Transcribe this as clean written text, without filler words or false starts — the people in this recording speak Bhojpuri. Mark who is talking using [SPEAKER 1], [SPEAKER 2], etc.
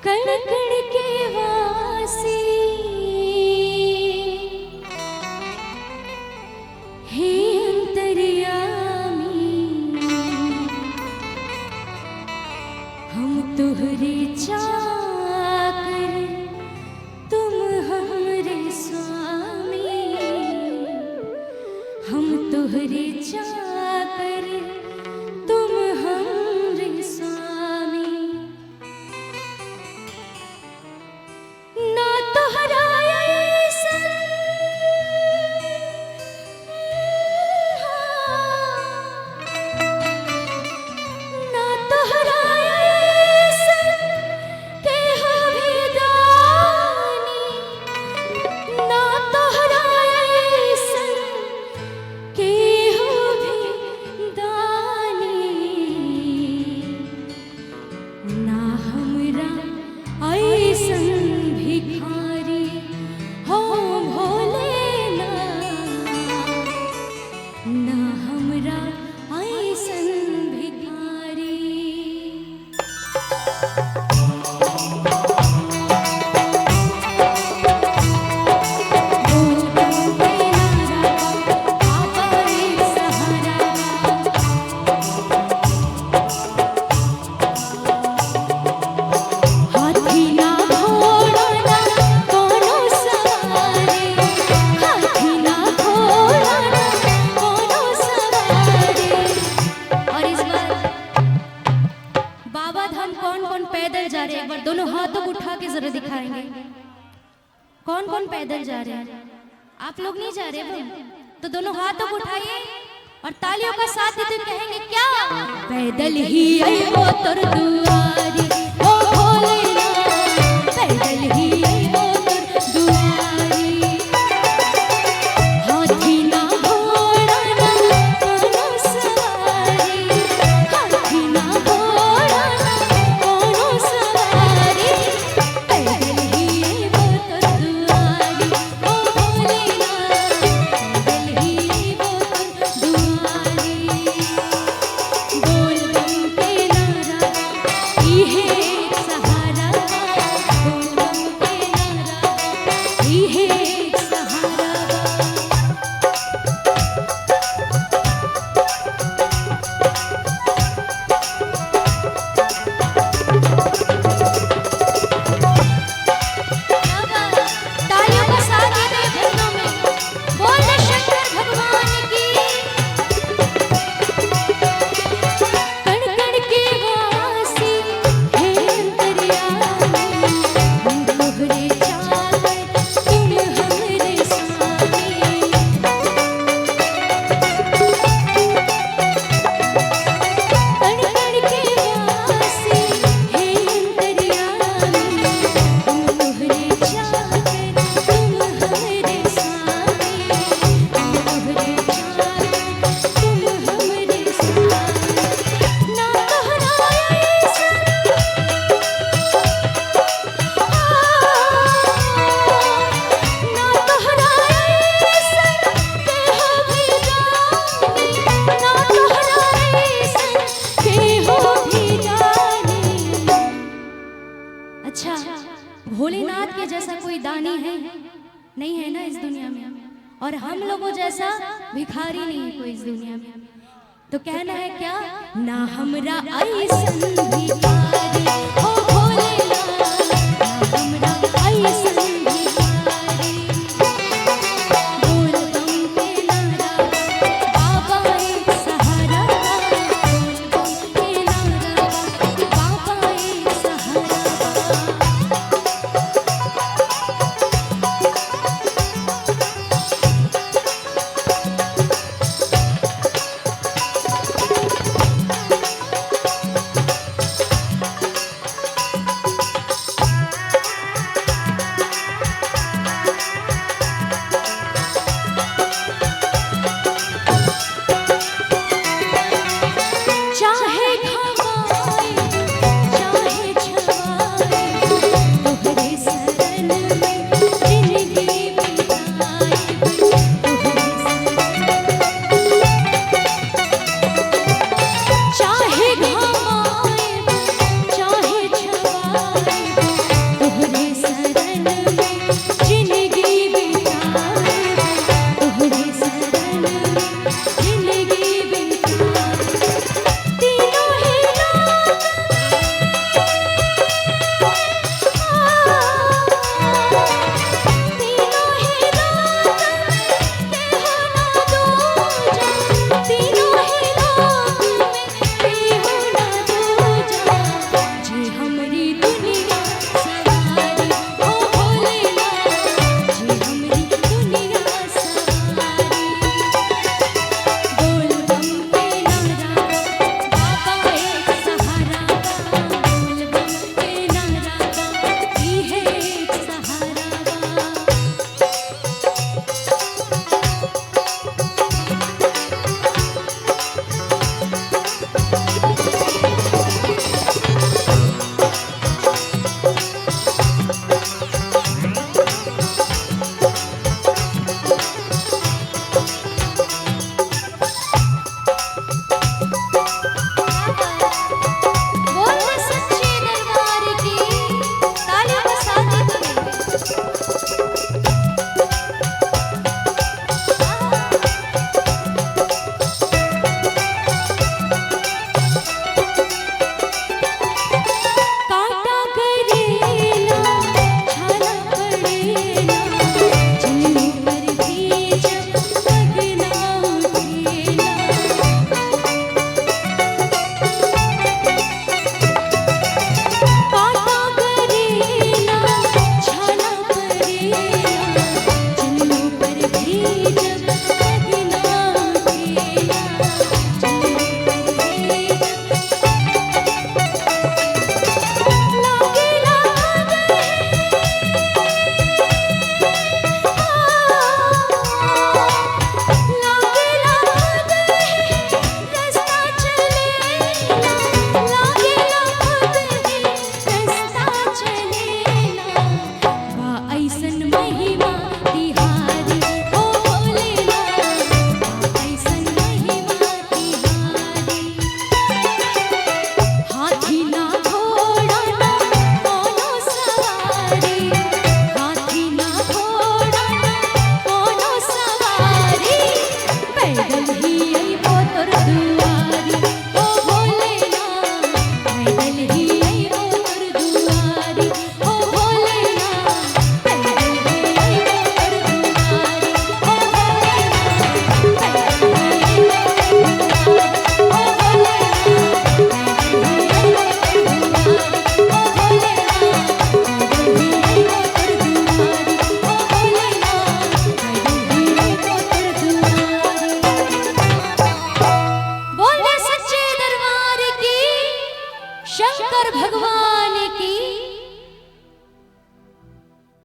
[SPEAKER 1] कण कण के वासी हे अंतर्यामी, हम तुहरे चाकर तुम हमरे स्वामी, हम तुहरे चाकर तुम हमरे स्वामी। ना तोहरा अइसन ना तोहरा अइसन केहू भी दानी, ना तोहरा अइसन केहू भी दानी, ना हमरा अइसन भिखारी हो भोलेनाथ, ना हमरा अइसन भिखारी। बोल बम के नारा, बाबा एक सहारा। हाथी ना घोड़ा ना कोनो सवारी, हाथी ना घोड़ा ना कोनो सवारी। और इस बार बाबा धाम कौन कौन पैदल जा रहे हैं, एक बार दोनों हाथों को उठा के जरा दिखाएंगे। कौन कौन पैदल जा रहे हैं? आप लोग नहीं जा रहे बम? तो दोनों हाथों को उठाइए और तालियों का साथ देते हुए कहेंगे क्या? पैदल ही आइबो तोर दुआरी ओ भोलेनाथ, पैदल ही आइबो तोर दुआरी। हाथी ना घोड़ा ना कोनो सवारी, हाथी ना घोड़ा ना कोनो सवारी, पैदल ही आइबो तोर दुआरी ओ भोलेनाथ, पैदल ही आइबो तोर दुआरी। बोल बम के नारा, इहे एक सहारा, बोल बम के नारा, इहे एक सहारा। तालियों का साथ देते हैं भजनों में। बोल शंकर भगवान की। कण कण के वासी हे अंतर्यामी, हम तोहरे चाकर तुम हमरे स्वामी। कण कण के वासी हे अंतर्यामी, हम तोहरे चाकर तुम हमरे स्वामी, हम तोहरे चाकर तुम हमरे स्वामी। ना तोहरा अइसन ना तोहरा अइसन केहू भी दानी, ना तोहरा अइसन केहू भी दानी। अच्छा, भोलेनाथ के जैसा कोई दानी है नहीं है ना इस दुनिया में, और हम लोगों जैसा भिखारी नहीं है कोई इस दुनिया में। तो कहना है क्या? ना हमरा अइसन भिखारी ओ भोलेनाथ, ना हमरा अइसन भिखारी। बोल बम के नारा, बाबा एक सहारा, बोल बम के नारा, बाबा एक सहारा। शंकर भगवान की